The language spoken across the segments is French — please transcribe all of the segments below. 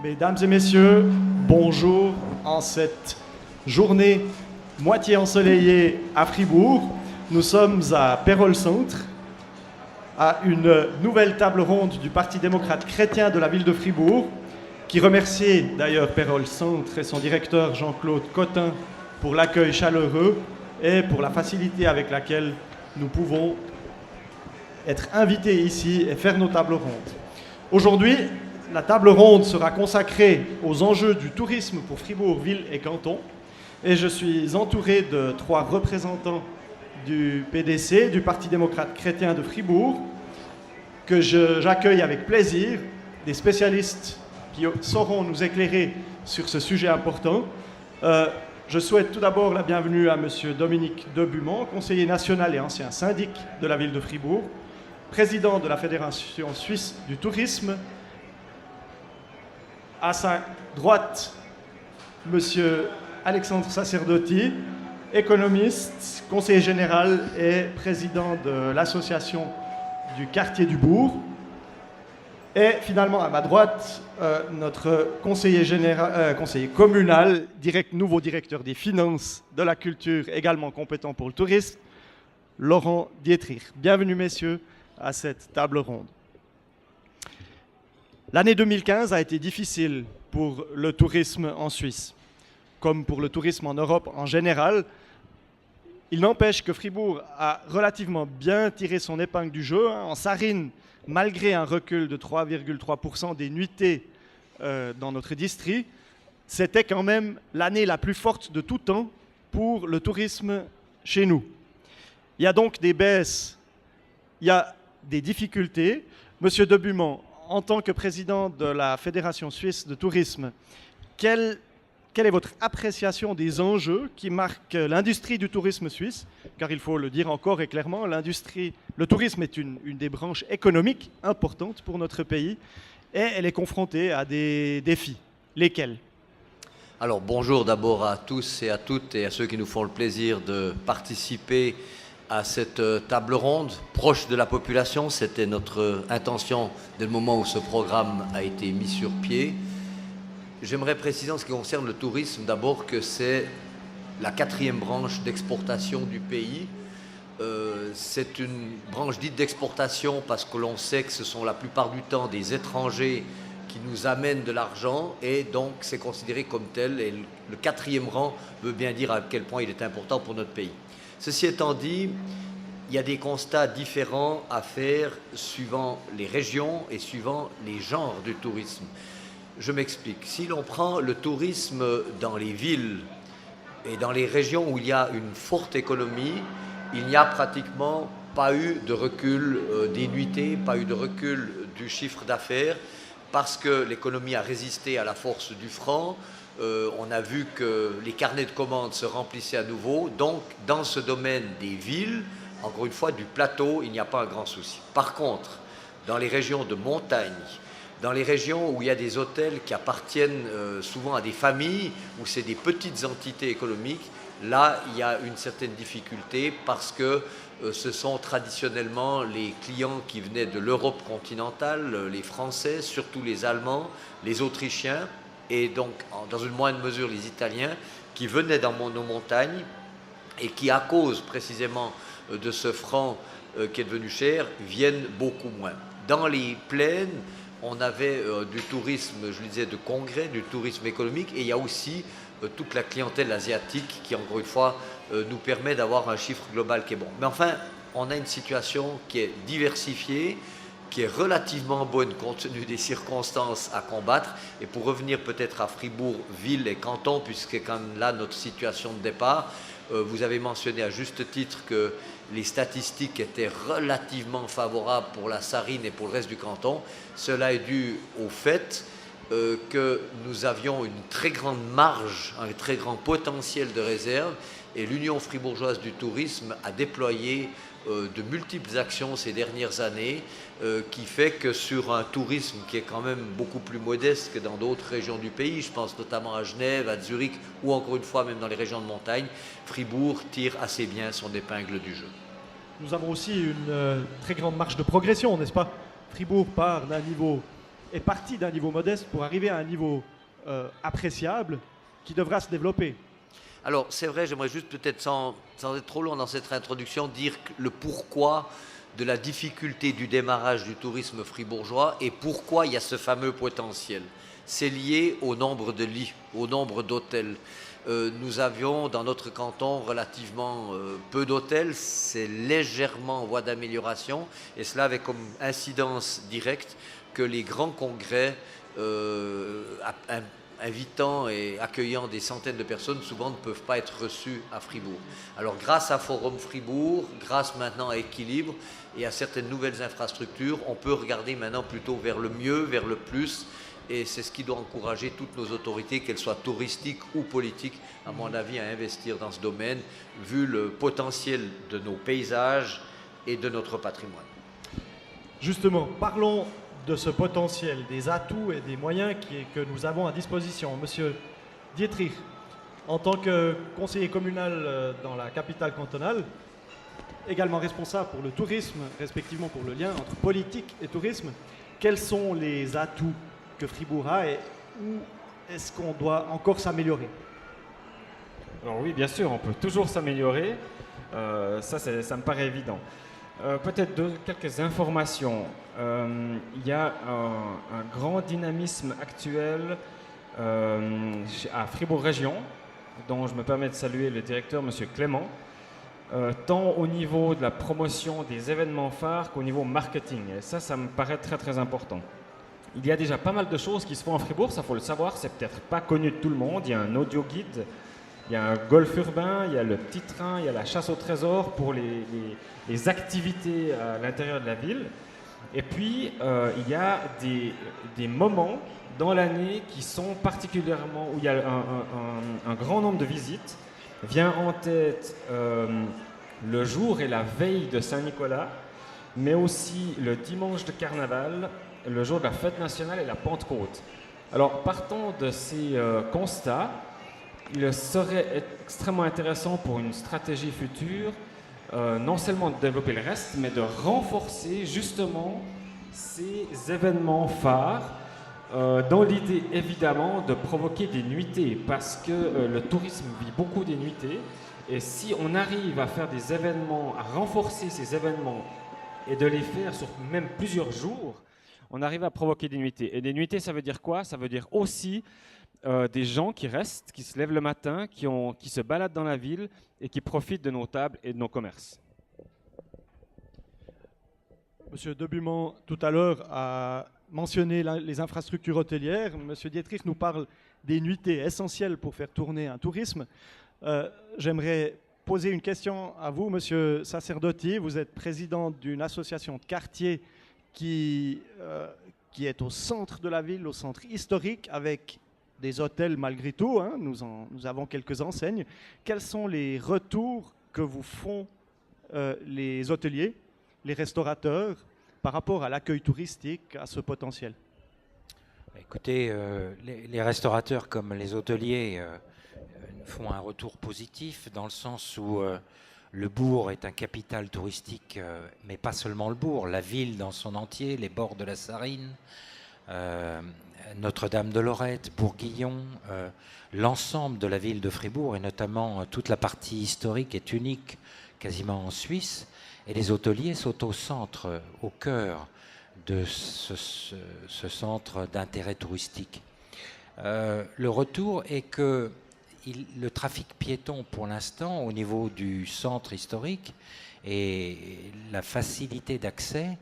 Mesdames et messieurs, bonjour en cette journée moitié ensoleillée à Fribourg. Nous sommes à Pérol-Centre, à une nouvelle table ronde du Parti démocrate chrétien de la ville de Fribourg, qui remercie d'ailleurs Pérol-Centre et son directeur Jean-Claude Cotin pour l'accueil chaleureux et pour la facilité avec laquelle nous pouvons être invités ici et faire nos tables rondes. Aujourd'hui, la table ronde sera consacrée aux enjeux du tourisme pour Fribourg, ville et canton. Et je suis entouré de 3 représentants du PDC, du Parti démocrate chrétien de Fribourg, que j'accueille avec plaisir, des spécialistes qui sauront nous éclairer sur ce sujet important. Je souhaite tout d'abord la bienvenue à M. Dominique Debumont, conseiller national et ancien syndic de la ville de Fribourg, président de la Fédération suisse du tourisme. À sa droite, M. Alexandre Sacerdotti, économiste, conseiller général et président de l'association du quartier du Bourg. Et finalement, à ma droite, notre conseiller communal, nouveau directeur des finances, de la culture, également compétent pour le tourisme, Laurent Dietrich. Bienvenue, messieurs, à cette table ronde. L'année 2015 a été difficile pour le tourisme en Suisse, comme pour le tourisme en Europe en général. Il n'empêche que Fribourg a relativement bien tiré son épingle du jeu. En Sarine, malgré un recul de 3,3% des nuitées dans notre district, c'était quand même l'année la plus forte de tout temps pour le tourisme chez nous. Il y a donc des baisses, il y a des difficultés. Monsieur Debumont, en tant que président de la Fédération suisse de tourisme, quelle est votre appréciation des enjeux qui marquent l'industrie du tourisme suisse? Car il faut le dire encore et clairement, le tourisme est une des branches économiques importantes pour notre pays et elle est confrontée à des défis. Lesquels? Alors bonjour d'abord à tous et à toutes et à ceux qui nous font le plaisir de participer à cette table ronde proche de la population. C'était notre intention dès le moment où ce programme a été mis sur pied. J'aimerais préciser en ce qui concerne le tourisme d'abord que c'est la 4e branche d'exportation du pays. C'est une branche dite d'exportation parce que l'on sait que ce sont la plupart du temps des étrangers qui nous amènent de l'argent et donc c'est considéré comme tel. Et le 4e rang veut bien dire à quel point il est important pour notre pays. Ceci étant dit, il y a des constats différents à faire suivant les régions et suivant les genres du tourisme. Je m'explique. Si l'on prend le tourisme dans les villes et dans les régions où il y a une forte économie, il n'y a pratiquement pas eu de recul des nuitées, pas eu de recul du chiffre d'affaires, parce que l'économie a résisté à la force du franc. On a vu que les carnets de commandes se remplissaient à nouveau. Donc, dans ce domaine des villes, encore une fois, du plateau, il n'y a pas un grand souci. Par contre, dans les régions de montagne, dans les régions où il y a des hôtels qui appartiennent souvent à des familles, où c'est des petites entités économiques, là, il y a une certaine difficulté parce que ce sont traditionnellement les clients qui venaient de l'Europe continentale, les Français, surtout les Allemands, les Autrichiens, et donc dans une moindre mesure les Italiens qui venaient dans nos montagnes et qui, à cause précisément de ce franc qui est devenu cher, viennent beaucoup moins. Dans les plaines, on avait du tourisme, je le disais, de congrès, du tourisme économique, et il y a aussi toute la clientèle asiatique qui, encore une fois, nous permet d'avoir un chiffre global qui est bon. Mais enfin, on a une situation qui est diversifiée, qui est relativement bonne compte tenu des circonstances à combattre. Et pour revenir peut-être à Fribourg, ville et canton, puisque c'est quand même là notre situation de départ, vous avez mentionné à juste titre que les statistiques étaient relativement favorables pour la Sarine et pour le reste du canton. Cela est dû au fait que nous avions une très grande marge, un très grand potentiel de réserve, et l'Union fribourgeoise du tourisme a déployé de multiples actions ces dernières années qui fait que sur un tourisme qui est quand même beaucoup plus modeste que dans d'autres régions du pays, je pense notamment à Genève, à Zurich ou encore une fois même dans les régions de montagne, Fribourg tire assez bien son épingle du jeu. Nous avons aussi une très grande marge de progression, n'est-ce pas? Fribourg part d'un niveau est parti d'un niveau modeste pour arriver à un niveau appréciable qui devra se développer. Alors, c'est vrai, j'aimerais juste peut-être, sans être trop long dans cette introduction, dire le pourquoi de la difficulté du démarrage du tourisme fribourgeois et pourquoi il y a ce fameux potentiel. C'est lié au nombre de lits, au nombre d'hôtels. Nous avions dans notre canton relativement peu d'hôtels, c'est légèrement en voie d'amélioration, et cela avec comme incidence directe que les grands congrès invitant et accueillant des centaines de personnes, souvent ne peuvent pas être reçus à Fribourg. Alors grâce à Forum Fribourg, grâce maintenant à Équilibre et à certaines nouvelles infrastructures, on peut regarder maintenant plutôt vers le mieux, vers le plus, et c'est ce qui doit encourager toutes nos autorités, qu'elles soient touristiques ou politiques, à mon avis, à investir dans ce domaine, vu le potentiel de nos paysages et de notre patrimoine. Justement, parlons de ce potentiel, des atouts et des moyens que nous avons à disposition. Monsieur Dietrich, en tant que conseiller communal dans la capitale cantonale, également responsable pour le tourisme, respectivement pour le lien entre politique et tourisme, quels sont les atouts que Fribourg a et où est-ce qu'on doit encore s'améliorer? Alors oui, bien sûr, on peut toujours s'améliorer. Ça me paraît évident. Peut-être quelques informations. Il y a un grand dynamisme actuel à Fribourg Région, dont je me permets de saluer le directeur, M. Clément, tant au niveau de la promotion des événements phares qu'au niveau marketing. Et ça me paraît très très important. Il y a déjà pas mal de choses qui se font à Fribourg, ça faut le savoir, c'est peut-être pas connu de tout le monde. Il y a un audio guide, il y a un golf urbain, il y a le petit train, il y a la chasse au trésor pour les activités à l'intérieur de la ville. Et puis, il y a des moments dans l'année qui sont particulièrement, où il y a un grand nombre de visites. Vient en tête le jour et la veille de Saint-Nicolas, mais aussi le dimanche de carnaval, le jour de la fête nationale et la Pentecôte. Alors, partant de ces constats, il serait extrêmement intéressant pour une stratégie future, non seulement de développer le reste, mais de renforcer justement ces événements phares, dans l'idée évidemment de provoquer des nuitées, parce que le tourisme vit beaucoup des nuitées, et si on arrive à faire des événements, à renforcer ces événements et de les faire sur même plusieurs jours, on arrive à provoquer des nuitées. Et des nuitées, ça veut dire quoi? Ça veut dire aussi des gens qui restent, qui se lèvent le matin, qui se baladent dans la ville et qui profitent de nos tables et de nos commerces. Monsieur Debuman, tout à l'heure, a mentionné les infrastructures hôtelières. Monsieur Dietrich nous parle des nuitées essentielles pour faire tourner un tourisme. J'aimerais poser une question à vous, Monsieur Sacerdotti. Vous êtes président d'une association de quartier qui est au centre de la ville, au centre historique, avec des hôtels malgré tout, hein. Nous avons quelques enseignes. Quels sont les retours que vous font les hôteliers, les restaurateurs, par rapport à l'accueil touristique, à ce potentiel? Écoutez, les restaurateurs comme les hôteliers font un retour positif dans le sens où le bourg est un capital touristique, mais pas seulement le bourg, la ville dans son entier, les bords de la Sarine, Notre-Dame-de-Lorette, Bourguillon, l'ensemble de la ville de Fribourg et notamment toute la partie historique est unique quasiment en Suisse. Et les hôteliers sont au centre, au cœur de ce centre d'intérêt touristique. Le retour est que le trafic piéton, pour l'instant, au niveau du centre historique et la facilité d'accès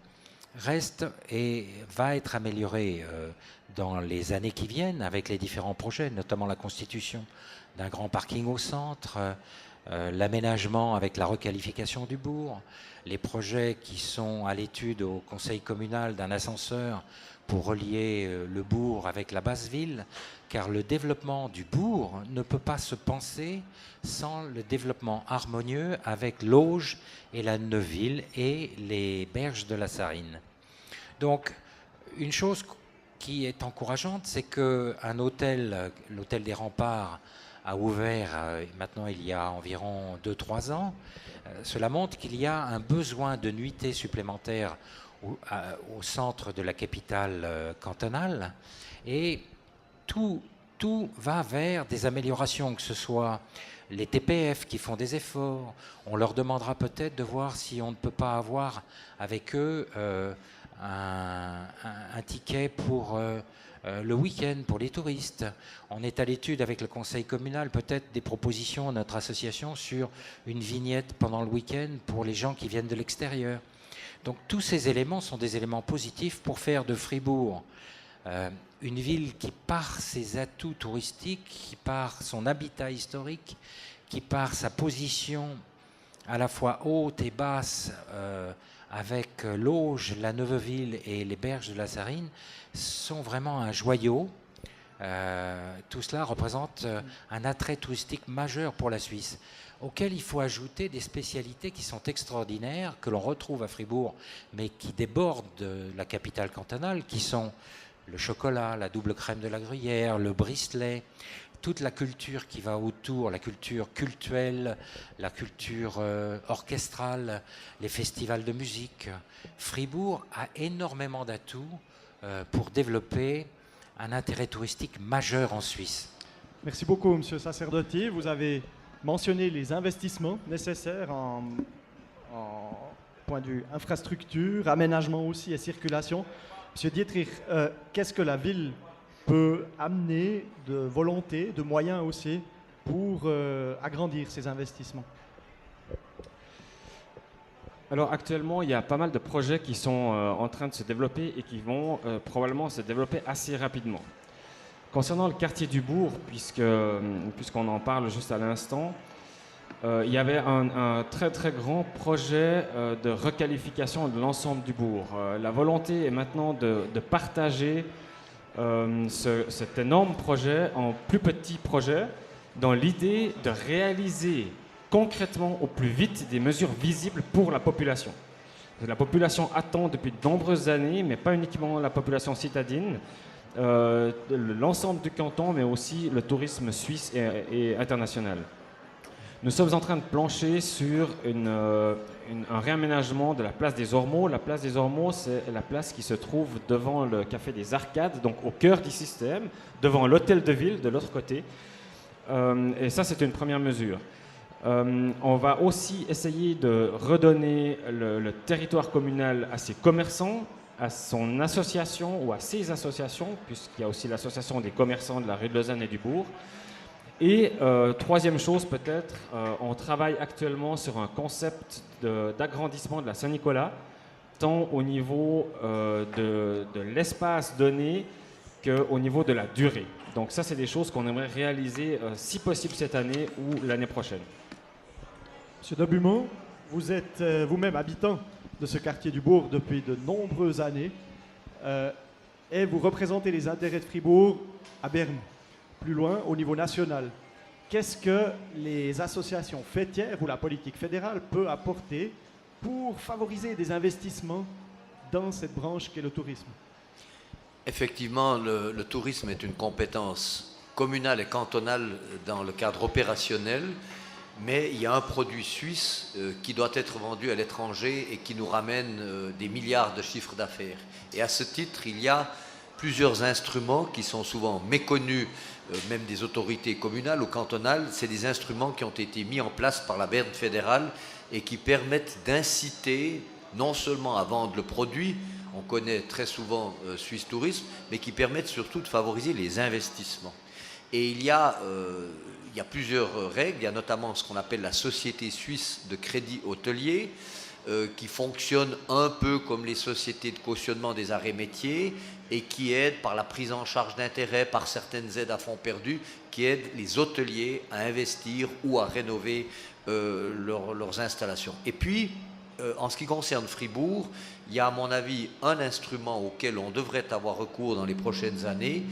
reste et va être améliorée dans les années qui viennent avec les différents projets, notamment la constitution d'un grand parking au centre, l'aménagement avec la requalification du bourg, les projets qui sont à l'étude au conseil communal d'un ascenseur pour relier le bourg avec la basse ville, car le développement du bourg ne peut pas se penser sans le développement harmonieux avec l'Auge et la Neuville et les berges de la Sarine. Donc, une chose qui est encourageante, c'est qu'un hôtel, l'hôtel des Remparts, a ouvert maintenant il y a environ 2-3 ans. Cela montre qu'il y a un besoin de nuitées supplémentaires au centre de la capitale cantonale. Et tout va vers des améliorations, que ce soit les TPF qui font des efforts. On leur demandera peut-être de voir si on ne peut pas avoir avec eux un ticket pour le week-end pour les touristes. On est à l'étude avec le conseil communal, peut-être des propositions à notre association sur une vignette pendant le week-end pour les gens qui viennent de l'extérieur. Donc tous ces éléments sont des éléments positifs pour faire de Fribourg une ville qui, par ses atouts touristiques, qui par son habitat historique, qui par sa position à la fois haute et basse, avec l'Auge, la Neuveville et les berges de la Sarine, sont vraiment un joyau. Tout cela représente un attrait touristique majeur pour la Suisse, auquel il faut ajouter des spécialités qui sont extraordinaires, que l'on retrouve à Fribourg, mais qui débordent de la capitale cantonale, qui sont le chocolat, la double crème de la Gruyère, le bristelet, toute la culture qui va autour, la culture cultuelle, la culture orchestrale, les festivals de musique. Fribourg a énormément d'atouts pour développer un intérêt touristique majeur en Suisse. Merci beaucoup, Monsieur Sacerdotti. Vous avez mentionné les investissements nécessaires en point de vue infrastructure, aménagement aussi et circulation. Monsieur Dietrich, qu'est-ce que la ville peut amener de volonté, de moyens aussi, pour agrandir ces investissements? Alors actuellement, il y a pas mal de projets qui sont en train de se développer et qui vont probablement se développer assez rapidement. Concernant le quartier du bourg, puisqu'on en parle juste à l'instant, il y avait un très très grand projet de requalification de l'ensemble du bourg. La volonté est maintenant de partager cet énorme projet en plus petits projets dans l'idée de réaliser concrètement au plus vite des mesures visibles pour la population. La population attend depuis de nombreuses années, mais pas uniquement la population citadine, l'ensemble du canton, mais aussi le tourisme suisse et international. Nous sommes en train de plancher sur un réaménagement de la place des Ormeaux. La place des Ormeaux, c'est la place qui se trouve devant le Café des Arcades, donc au cœur du système, devant l'hôtel de ville de l'autre côté. Et ça, c'est une première mesure. On va aussi essayer de redonner le territoire communal à ses commerçants, à son association ou à ses associations, puisqu'il y a aussi l'association des commerçants de la rue de Lausanne et du Bourg. Et troisième chose peut-être, on travaille actuellement sur un concept d'agrandissement de la Saint-Nicolas, tant au niveau de l'espace donné qu'au niveau de la durée. Donc ça, c'est des choses qu'on aimerait réaliser si possible cette année ou l'année prochaine. Monsieur Dobumont, vous êtes vous-même habitant de ce quartier du Bourg depuis de nombreuses années et vous représentez les intérêts de Fribourg à Berne, plus loin au niveau national. Qu'est-ce que les associations fêtières ou la politique fédérale peut apporter pour favoriser des investissements dans cette branche qu'est le tourisme? Effectivement, le tourisme est une compétence communale et cantonale dans le cadre opérationnel, mais il y a un produit suisse qui doit être vendu à l'étranger et qui nous ramène des milliards de chiffres d'affaires. Et à ce titre, il y a plusieurs instruments qui sont souvent méconnus, même des autorités communales ou cantonales. C'est des instruments qui ont été mis en place par la Berne fédérale et qui permettent d'inciter non seulement à vendre le produit, on connaît très souvent Suisse Tourisme, mais qui permettent surtout de favoriser les investissements. Et il y a plusieurs règles, il y a notamment ce qu'on appelle la Société suisse de crédit hôtelier, qui fonctionne un peu comme les sociétés de cautionnement des arrêts métiers et qui aide par la prise en charge d'intérêts, par certaines aides à fonds perdus, qui aident les hôteliers à investir ou à rénover leurs installations. Et puis, en ce qui concerne Fribourg, il y a à mon avis un instrument auquel on devrait avoir recours dans les prochaines années,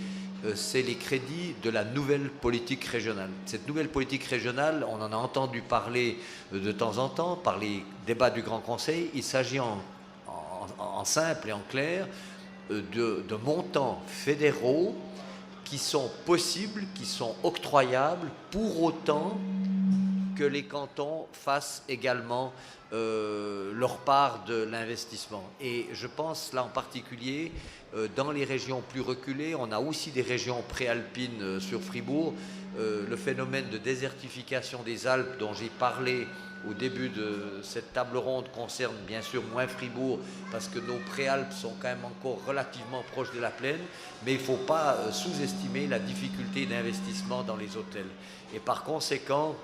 c'est les crédits de la nouvelle politique régionale. Cette nouvelle politique régionale, on en a entendu parler de temps en temps par les débats du Grand Conseil. Il s'agit en simple et en clair de montants fédéraux qui sont possibles, qui sont octroyables, pour autant que les cantons fassent également leur part de l'investissement. Et je pense là en particulier dans les régions plus reculées, on a aussi des régions préalpines sur Fribourg. Le phénomène de désertification des Alpes dont j'ai parlé au début de cette table ronde concerne bien sûr moins Fribourg parce que nos préalpes sont quand même encore relativement proches de la plaine, mais il ne faut pas sous-estimer la difficulté d'investissement dans les hôtels. Et par conséquent,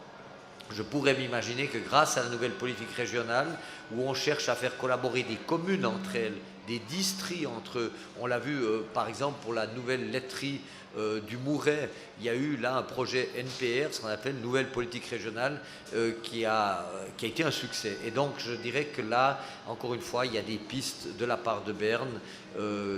je pourrais m'imaginer que grâce à la nouvelle politique régionale, où on cherche à faire collaborer des communes entre elles, des districts entre eux, on l'a vu par exemple pour la nouvelle laiterie du Mouret, il y a eu là un projet NPR, ce qu'on appelle Nouvelle Politique Régionale, qui a été un succès. Et donc je dirais que là, encore une fois, il y a des pistes de la part de Berne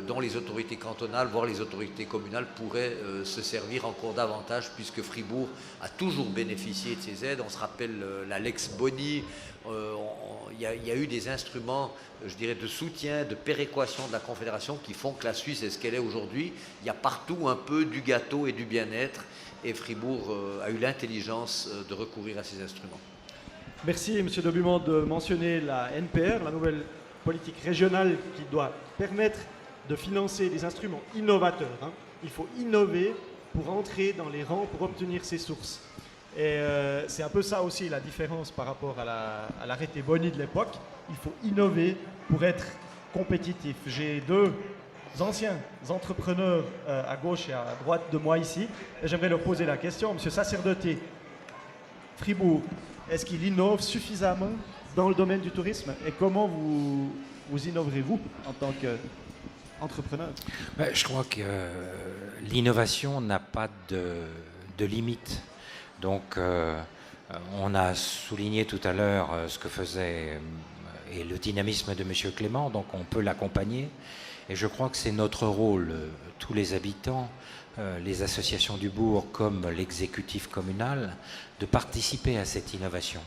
dont les autorités cantonales, voire les autorités communales pourraient se servir encore davantage, puisque Fribourg a toujours bénéficié de ces aides. On se rappelle la Lex Boni, il y a eu des instruments, je dirais, de soutien, de péréquation de la Confédération qui font que la Suisse est ce qu'elle est aujourd'hui. Il y a partout un peu du gâteau et du bien-être, et Fribourg a eu l'intelligence de recourir à ces instruments. Merci, M. Dobuman, de mentionner la NPR, la nouvelle politique régionale qui doit permettre de financer des instruments innovateurs. Il faut innover pour entrer dans les rangs, pour obtenir ces sources. Et c'est un peu ça aussi la différence par rapport à l'arrêté Boni de l'époque. Il faut innover pour être compétitif. J'ai deux anciens entrepreneurs à gauche et à droite de moi ici, et j'aimerais leur poser la question. Monsieur Sacerdoté, Fribourg, est-ce qu'il innove suffisamment dans le domaine du tourisme, et comment vous innoverez-vous en tant qu'entrepreneur? Je crois que l'innovation n'a pas de limite. Donc, on a souligné tout à l'heure ce que faisait et le dynamisme de M. Clément, donc on peut l'accompagner. Et je crois que c'est notre rôle, tous les habitants, les associations du bourg comme l'exécutif communal, de participer à cette innovation.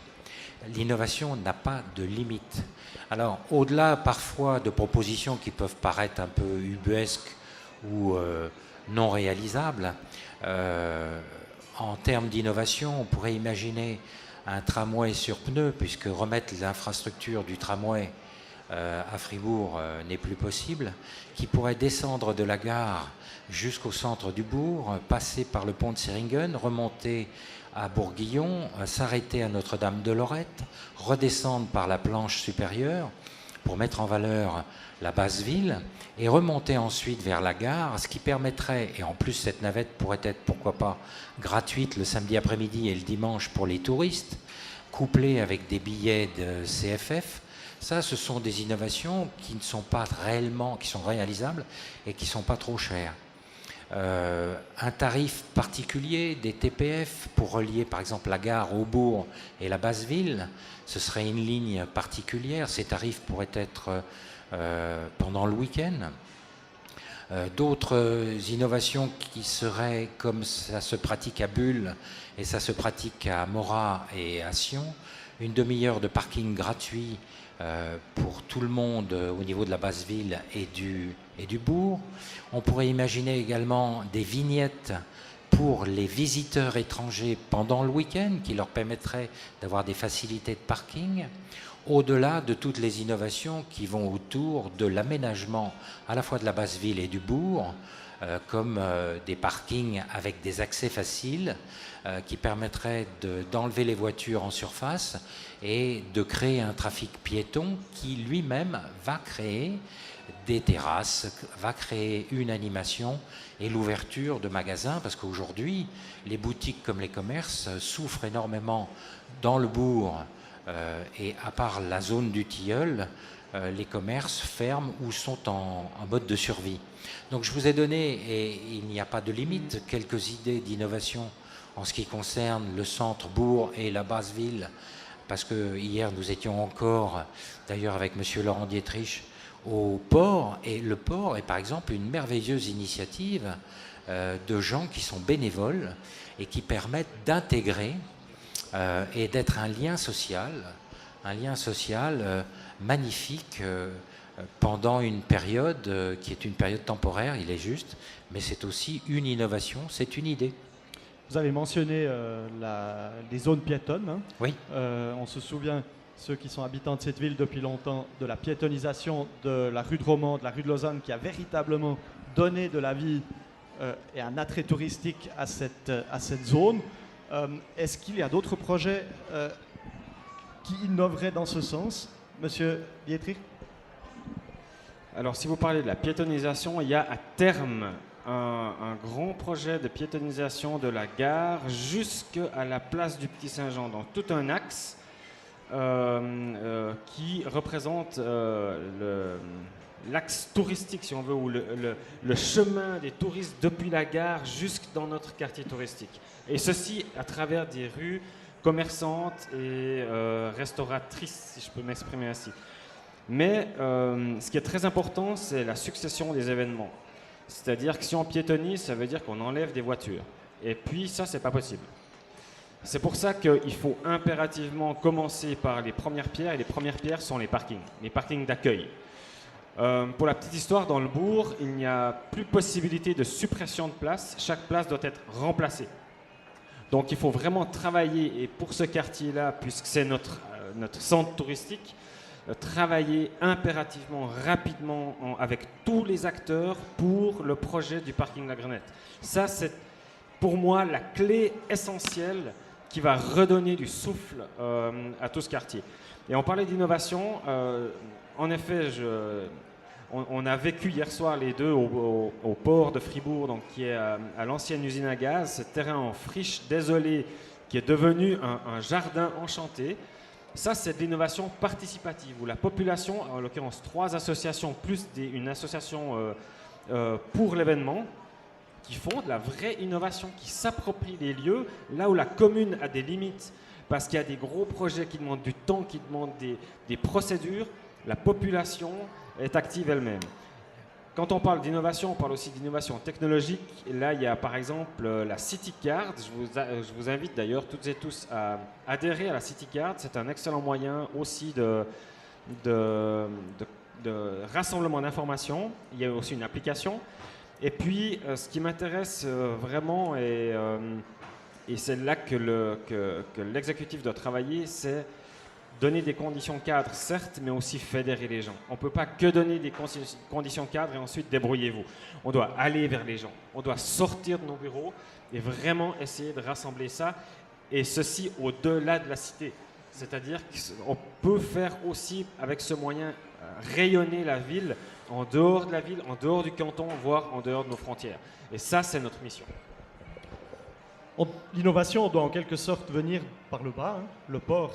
L'innovation n'a pas de limite. Alors, au-delà parfois de propositions qui peuvent paraître un peu ubuesques ou non réalisables, en termes d'innovation, on pourrait imaginer un tramway sur pneus, puisque remettre l'infrastructure du tramway à Fribourg n'est plus possible, qui pourrait descendre de la gare jusqu'au centre du bourg, passer par le pont de Seringen, remonter à Bourguillon, s'arrêter à Notre-Dame-de-Lorette, redescendre par la planche supérieure pour mettre en valeur la basse ville et remonter ensuite vers la gare, ce qui permettrait, et en plus cette navette pourrait être pourquoi pas gratuite le samedi après-midi et le dimanche pour les touristes, couplée avec des billets de CFF. Ça, ce sont des innovations qui ne sont pas réellement, qui sont réalisables et qui ne sont pas trop chères. Un tarif particulier des TPF pour relier par exemple la gare au bourg et la basse ville, ce serait une ligne particulière. Ces tarifs pourraient être pendant le week-end. D'autres innovations qui seraient, comme ça se pratique à Bulle et ça se pratique à Morat et à Sion, une demi-heure de parking gratuit pour tout le monde au niveau de la basse ville et du bourg. On pourrait imaginer également des vignettes pour les visiteurs étrangers pendant le week-end qui leur permettraient d'avoir des facilités de parking, au-delà de toutes les innovations qui vont autour de l'aménagement à la fois de la basse ville et du bourg, comme des parkings avec des accès faciles qui permettraient d'enlever les voitures en surface et de créer un trafic piéton qui lui-même va créer des terrasses, va créer une animation et l'ouverture de magasins, parce qu'aujourd'hui, les boutiques comme les commerces souffrent énormément dans le bourg, et à part la zone du Tilleul, les commerces ferment ou sont en mode de survie. Donc je vous ai donné, et il n'y a pas de limite, quelques idées d'innovation en ce qui concerne le centre-bourg et la basse ville, parce que hier nous étions encore, d'ailleurs avec M. Laurent Dietrich, au port, et le port est par exemple une merveilleuse initiative de gens qui sont bénévoles et qui permettent d'intégrer et d'être un lien social magnifique pendant une période qui est une période temporaire, il est juste, mais c'est aussi une innovation, c'est une idée. Vous avez mentionné les zones piétonnes. Hein. Oui. On se souvient, ceux qui sont habitants de cette ville depuis longtemps, de la piétonisation de la rue de Romans, de la rue de Lausanne, qui a véritablement donné de la vie et un attrait touristique à cette zone. Est-ce qu'il y a d'autres projets qui innoveraient dans ce sens, Monsieur Dietrich? Alors, si vous parlez de la piétonisation, il y a à terme un grand projet de piétonisation de la gare jusqu'à la place du Petit Saint-Jean, dans tout un axe qui représente l'axe touristique, si on veut, ou le chemin des touristes depuis la gare jusque dans notre quartier touristique. Et ceci à travers des rues commerçantes et restauratrices, si je peux m'exprimer ainsi. Mais ce qui est très important, c'est la succession des événements. C'est-à-dire que si on piétonise, ça veut dire qu'on enlève des voitures. Et puis ça, c'est pas possible. C'est pour ça qu'il faut impérativement commencer par les premières pierres, et les premières pierres sont les parkings d'accueil. Pour la petite histoire, dans le bourg, il n'y a plus possibilité de suppression de place. Chaque place doit être remplacée. Donc il faut vraiment travailler, et pour ce quartier-là, puisque c'est notre centre touristique, travailler impérativement, rapidement, avec tous les acteurs pour le projet du parking La Grenette. Ça, c'est pour moi la clé essentielle qui va redonner du souffle à tout ce quartier. Et on parlait d'innovation. En effet, on a vécu hier soir les deux au port de Fribourg, donc, qui est à l'ancienne usine à gaz, ce terrain en friche désolé qui est devenu un jardin enchanté. Ça, c'est de l'innovation participative, où la population, en l'occurrence 3 associations plus une association pour l'événement, qui font de la vraie innovation, qui s'approprient les lieux, là où la commune a des limites, parce qu'il y a des gros projets qui demandent du temps, qui demandent des procédures, la population est active elle-même. Quand on parle d'innovation, on parle aussi d'innovation technologique. Et là, il y a par exemple la City Card. Je vous invite d'ailleurs toutes et tous à adhérer à la City Card. C'est un excellent moyen aussi de rassemblement d'informations. Il y a aussi une application. Et puis, ce qui m'intéresse vraiment, et c'est là que l'exécutif doit travailler, c'est donner des conditions cadres, certes, mais aussi fédérer les gens. On ne peut pas que donner des conditions cadres et ensuite débrouillez-vous. On doit aller vers les gens. On doit sortir de nos bureaux et vraiment essayer de rassembler ça. Et ceci au-delà de la cité. C'est-à-dire qu'on peut faire aussi, avec ce moyen, rayonner la ville, en dehors de la ville, en dehors du canton, voire en dehors de nos frontières. Et ça, c'est notre mission. L'innovation doit en quelque sorte venir par le bas. Hein. Le port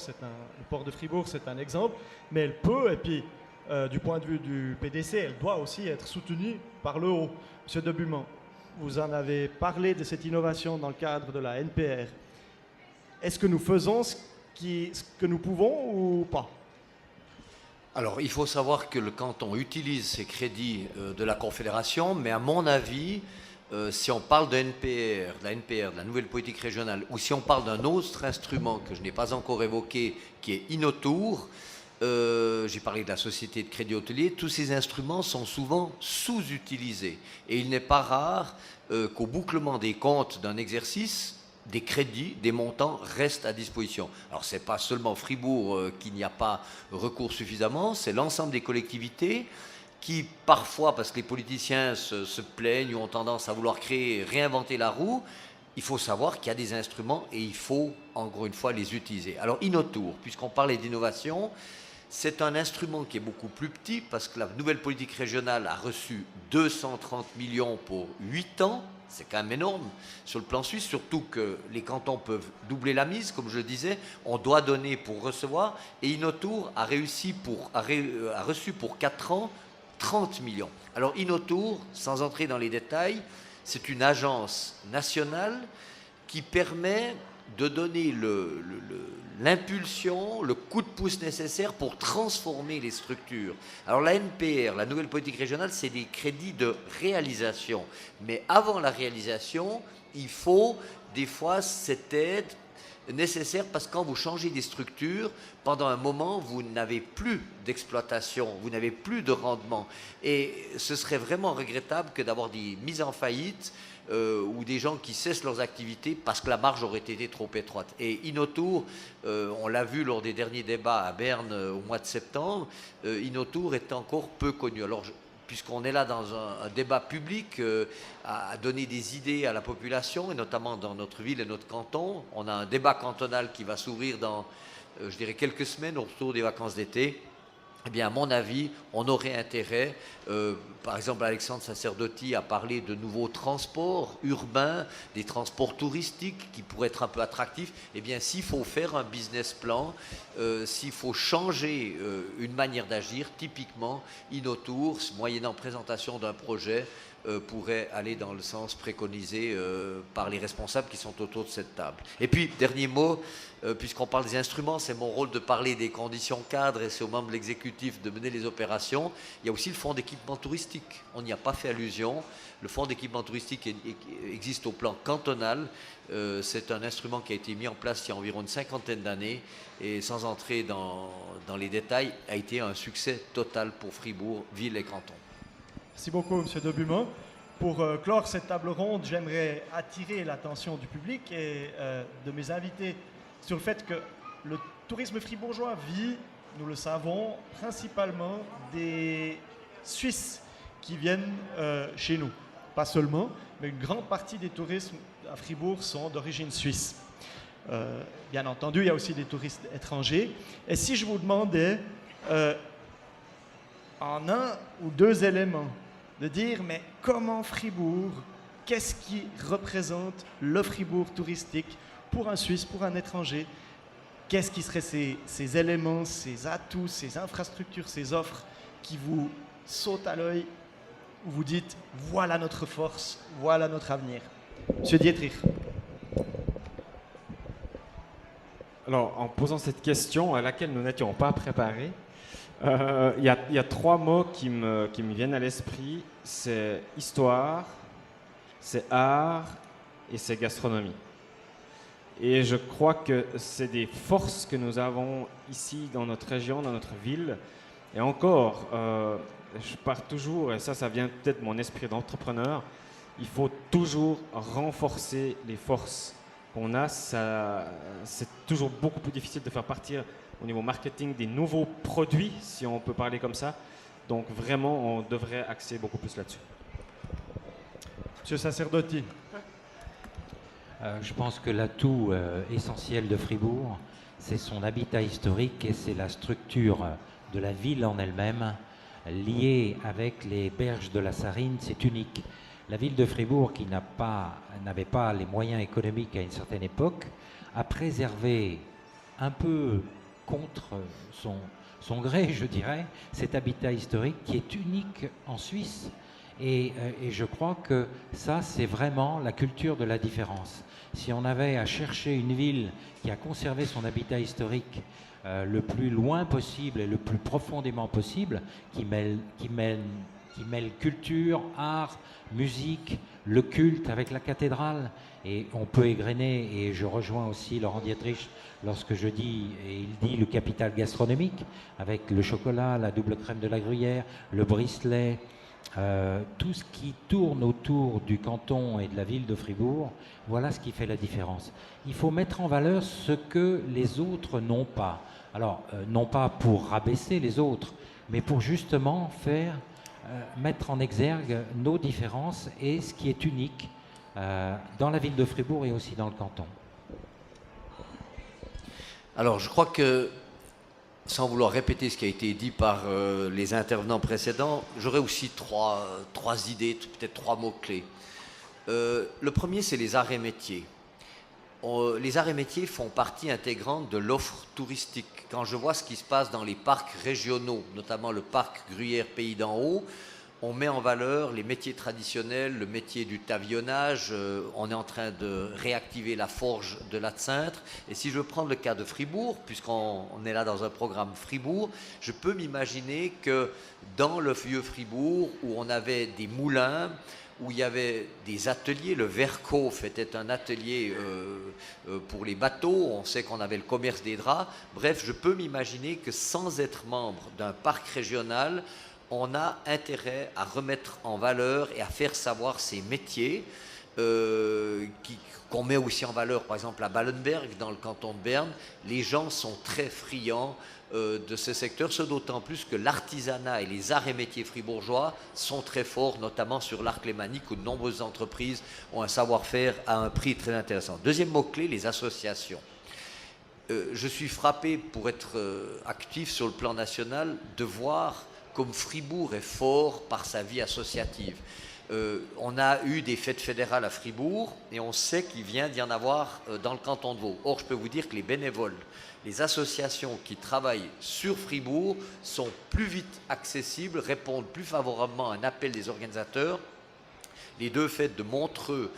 de Fribourg, c'est un exemple, mais elle peut, et puis du point de vue du PDC, elle doit aussi être soutenue par le haut. Monsieur Debuman, vous en avez parlé de cette innovation dans le cadre de la NPR. Est-ce que nous faisons ce que nous pouvons ou pas? Alors, il faut savoir que le canton utilise ces crédits de la Confédération, mais à mon avis, si on parle de la NPR, de la nouvelle politique régionale, ou si on parle d'un autre instrument que je n'ai pas encore évoqué, qui est Inotour, j'ai parlé de la société de crédit hôtelier, tous ces instruments sont souvent sous-utilisés. Et il n'est pas rare qu'au bouclement des comptes d'un exercice, des crédits, des montants restent à disposition. Alors, ce n'est pas seulement Fribourg qu'il n'y a pas recours suffisamment, c'est l'ensemble des collectivités qui parfois, parce que les politiciens se plaignent ou ont tendance à vouloir réinventer la roue, il faut savoir qu'il y a des instruments et il faut, encore une fois, les utiliser. Alors, Inotour, puisqu'on parlait d'innovation, c'est un instrument qui est beaucoup plus petit parce que la nouvelle politique régionale a reçu 230 millions pour 8 ans. C'est quand même énorme sur le plan suisse, surtout que les cantons peuvent doubler la mise, comme je le disais. On doit donner pour recevoir. Et Inotour a reçu pour 4 ans 30 millions. Alors Inotour, sans entrer dans les détails, c'est une agence nationale qui permet de donner l'impulsion, le coup de pouce nécessaire pour transformer les structures. Alors la NPR, la nouvelle politique régionale, c'est des crédits de réalisation. Mais avant la réalisation, il faut des fois cette aide nécessaire parce que quand vous changez des structures, pendant un moment, vous n'avez plus d'exploitation, vous n'avez plus de rendement. Et ce serait vraiment regrettable que d'avoir des mises en faillite ou des gens qui cessent leurs activités parce que la marge aurait été trop étroite. Et Innotour, on l'a vu lors des derniers débats à Berne au mois de septembre, Innotour est encore peu connu. Alors, puisqu'on est là dans un débat public à donner des idées à la population, et notamment dans notre ville et notre canton, on a un débat cantonal qui va s'ouvrir dans, je dirais, quelques semaines autour des vacances d'été. Eh bien, à mon avis, on aurait intérêt, par exemple, Alexandre Sacerdotti a parlé de nouveaux transports urbains, des transports touristiques qui pourraient être un peu attractifs. Eh bien, s'il faut faire un business plan, s'il faut changer une manière d'agir, typiquement, Innotour, moyennant présentation d'un projet, pourrait aller dans le sens préconisé par les responsables qui sont autour de cette table. Et puis, dernier mot, puisqu'on parle des instruments, c'est mon rôle de parler des conditions cadres et c'est aux membres de l'exécutif de mener les opérations. Il y a aussi le fonds d'équipement touristique. On n'y a pas fait allusion. Le fonds d'équipement touristique existe au plan cantonal. C'est un instrument qui a été mis en place il y a environ une cinquantaine d'années et sans entrer dans les détails, a été un succès total pour Fribourg, ville et canton. Merci beaucoup, M. Debumeau. Pour clore cette table ronde, j'aimerais attirer l'attention du public et de mes invités sur le fait que le tourisme fribourgeois vit, nous le savons, principalement des Suisses qui viennent chez nous. Pas seulement, mais une grande partie des touristes à Fribourg sont d'origine suisse. Bien entendu, il y a aussi des touristes étrangers. Et si je vous demandais, en un ou deux éléments, de dire, mais comment Fribourg, qu'est-ce qui représente le Fribourg touristique pour un Suisse, pour un étranger? Qu'est-ce qui seraient ces éléments, ces atouts, ces infrastructures, ces offres qui vous sautent à l'œil, où vous dites, voilà notre force, voilà notre avenir? Monsieur Dietrich. Alors, en posant cette question à laquelle nous n'étions pas préparés, il y a trois mots qui me viennent à l'esprit. C'est histoire, c'est art et c'est gastronomie. Et je crois que c'est des forces que nous avons ici dans notre région, dans notre ville. Et encore, je pars toujours, et ça vient peut-être de mon esprit d'entrepreneur, il faut toujours renforcer les forces qu'on a. C'est toujours beaucoup plus difficile de faire partir au niveau marketing des nouveaux produits, si on peut parler comme ça. Donc vraiment, on devrait axer beaucoup plus là-dessus. Monsieur Sacerdotti. Je pense que l'atout essentiel de Fribourg, c'est son habitat historique et c'est la structure de la ville en elle-même, liée avec les berges de la Sarine. C'est unique. La ville de Fribourg, qui n'avait pas les moyens économiques à une certaine époque, a préservé un peu contre son gré, je dirais, cet habitat historique qui est unique en Suisse. Et je crois que ça, c'est vraiment la culture de la différence. Si on avait à chercher une ville qui a conservé son habitat historique le plus loin possible et le plus profondément possible, qui mêle culture, art, musique, le culte avec la cathédrale, et on peut égrener, et je rejoins aussi Laurent Dietrich lorsque je dis, et il dit le capital gastronomique, avec le chocolat, la double crème de la Gruyère, le bricelet, tout ce qui tourne autour du canton et de la ville de Fribourg, voilà ce qui fait la différence. Il faut mettre en valeur ce que les autres n'ont pas. Alors, non pas pour rabaisser les autres, mais pour justement mettre en exergue nos différences et ce qui est unique dans la ville de Fribourg et aussi dans le canton. Alors, je crois que, sans vouloir répéter ce qui a été dit par les intervenants précédents, j'aurais aussi trois idées, peut-être trois mots-clés. Le premier, c'est les arts et métiers. Les arts et métiers font partie intégrante de l'offre touristique. Quand je vois ce qui se passe dans les parcs régionaux, notamment le parc Gruyère Pays d'en Haut, on met en valeur les métiers traditionnels, le métier du tavionnage, on est en train de réactiver la forge de l'Atcintre. Et si je prends le cas de Fribourg, puisqu'on est là dans un programme Fribourg, je peux m'imaginer que dans le vieux Fribourg, où on avait des moulins, où il y avait des ateliers, le Verkhof était un atelier pour les bateaux, on sait qu'on avait le commerce des draps. Bref, je peux m'imaginer que sans être membre d'un parc régional, on a intérêt à remettre en valeur et à faire savoir ces métiers. qu'on met aussi en valeur, par exemple à Ballenberg, dans le canton de Berne. Les gens sont très friands de ce secteur, ce d'autant plus que l'artisanat et les arts et métiers fribourgeois sont très forts, notamment sur l'arc lémanique, où de nombreuses entreprises ont un savoir-faire à un prix très intéressant. Deuxième mot-clé, les associations. Je suis frappé, pour être actif sur le plan national, de voir comme Fribourg est fort par sa vie associative. On a eu des fêtes fédérales à Fribourg et on sait qu'il vient d'y en avoir dans le canton de Vaud. Or, je peux vous dire que les bénévoles, les associations qui travaillent sur Fribourg sont plus vite accessibles, répondent plus favorablement à un appel des organisateurs. Les deux fêtes de Montreux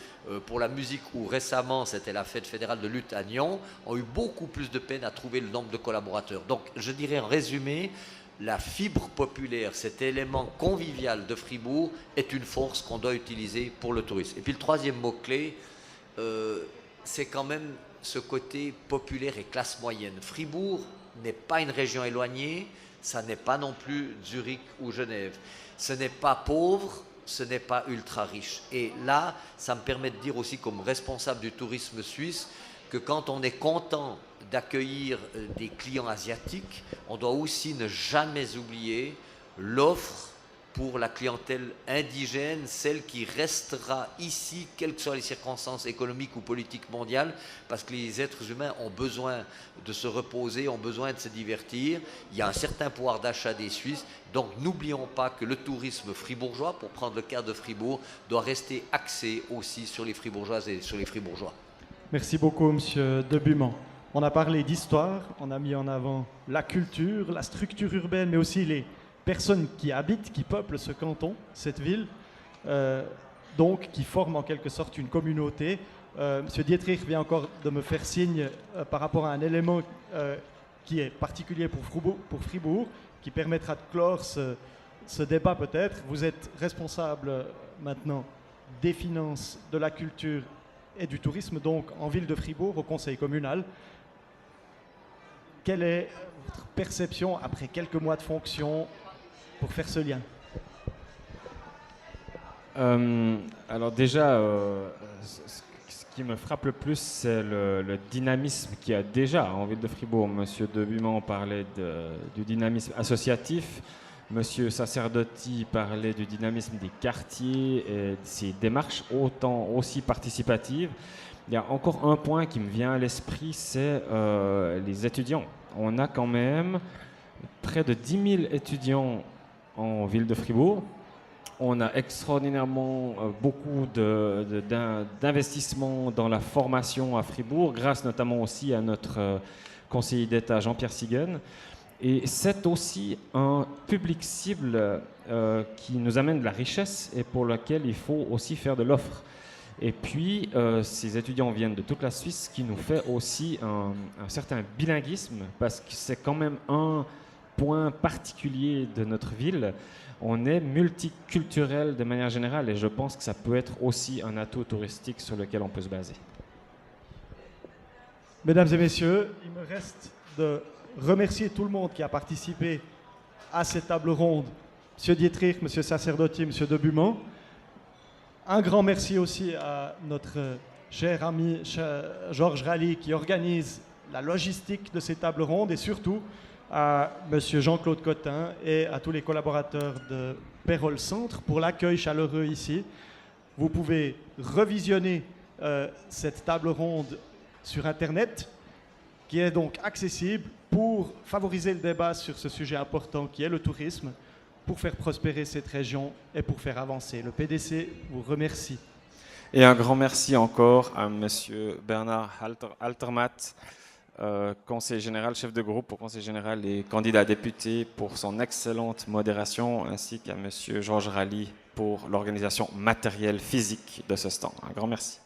pour la musique, où récemment c'était la fête fédérale de lutte à Nyon, ont eu beaucoup plus de peine à trouver le nombre de collaborateurs. Donc je dirais en résumé, la fibre populaire, cet élément convivial de Fribourg, est une force qu'on doit utiliser pour le tourisme. Et puis le troisième mot-clé, c'est quand même ce côté populaire et classe moyenne. Fribourg n'est pas une région éloignée, ça n'est pas non plus Zurich ou Genève. Ce n'est pas pauvre, ce n'est pas ultra riche. Et là, ça me permet de dire aussi comme responsable du tourisme suisse que quand on est content d'accueillir des clients asiatiques, on doit aussi ne jamais oublier l'offre pour la clientèle indigène, celle qui restera ici, quelles que soient les circonstances économiques ou politiques mondiales, parce que les êtres humains ont besoin de se reposer, ont besoin de se divertir. Il y a un certain pouvoir d'achat des Suisses, donc n'oublions pas que le tourisme fribourgeois, pour prendre le cas de Fribourg, doit rester axé aussi sur les Fribourgeoises et sur les Fribourgeois. Merci beaucoup, Monsieur Debuman. On a parlé d'histoire, on a mis en avant la culture, la structure urbaine, mais aussi les personnes qui habitent, qui peuplent ce canton, cette ville, donc qui forment en quelque sorte une communauté. Monsieur Dietrich vient encore de me faire signe par rapport à un élément qui est particulier pour Fribourg, qui permettra de clore ce débat peut-être. Vous êtes responsable maintenant des finances, de la culture et du tourisme, donc en ville de Fribourg, au conseil communal. Quelle est votre perception après quelques mois de fonction pour faire ce lien? Alors déjà, ce qui me frappe le plus, c'est le dynamisme qu'il y a déjà en ville de Fribourg. Monsieur Debuman parlait du dynamisme associatif. Monsieur Sacerdotti parlait du dynamisme des quartiers et de ces démarches autant aussi participatives. Il y a encore un point qui me vient à l'esprit, c'est les étudiants. On a quand même près de 10 000 étudiants en ville de Fribourg. On a extraordinairement beaucoup d'investissements dans la formation à Fribourg, grâce notamment aussi à notre conseiller d'État Jean-Pierre Siguen. Et c'est aussi un public cible qui nous amène de la richesse et pour lequel il faut aussi faire de l'offre. Et puis, ces étudiants viennent de toute la Suisse, ce qui nous fait aussi un certain bilinguisme, parce que c'est quand même un point particulier de notre ville. On est multiculturel de manière générale et je pense que ça peut être aussi un atout touristique sur lequel on peut se baser. Mesdames et messieurs, il me reste de remercier tout le monde qui a participé à cette table ronde. Monsieur Dietrich, Monsieur Sacerdotti, Monsieur Debuman. Un grand merci aussi à notre cher ami Georges Rally qui organise la logistique de ces tables rondes et surtout à Monsieur Jean-Claude Cotin et à tous les collaborateurs de Pérol Centre pour l'accueil chaleureux ici. Vous pouvez revisionner cette table ronde sur Internet qui est donc accessible pour favoriser le débat sur ce sujet important qui est le tourisme, pour faire prospérer cette région et pour faire avancer. Le PDC vous remercie. Et un grand merci encore à Monsieur Bernard Altermatt, conseiller général, chef de groupe au conseil général et candidat député pour son excellente modération, ainsi qu'à Monsieur Georges Rally pour l'organisation matérielle physique de ce stand. Un grand merci.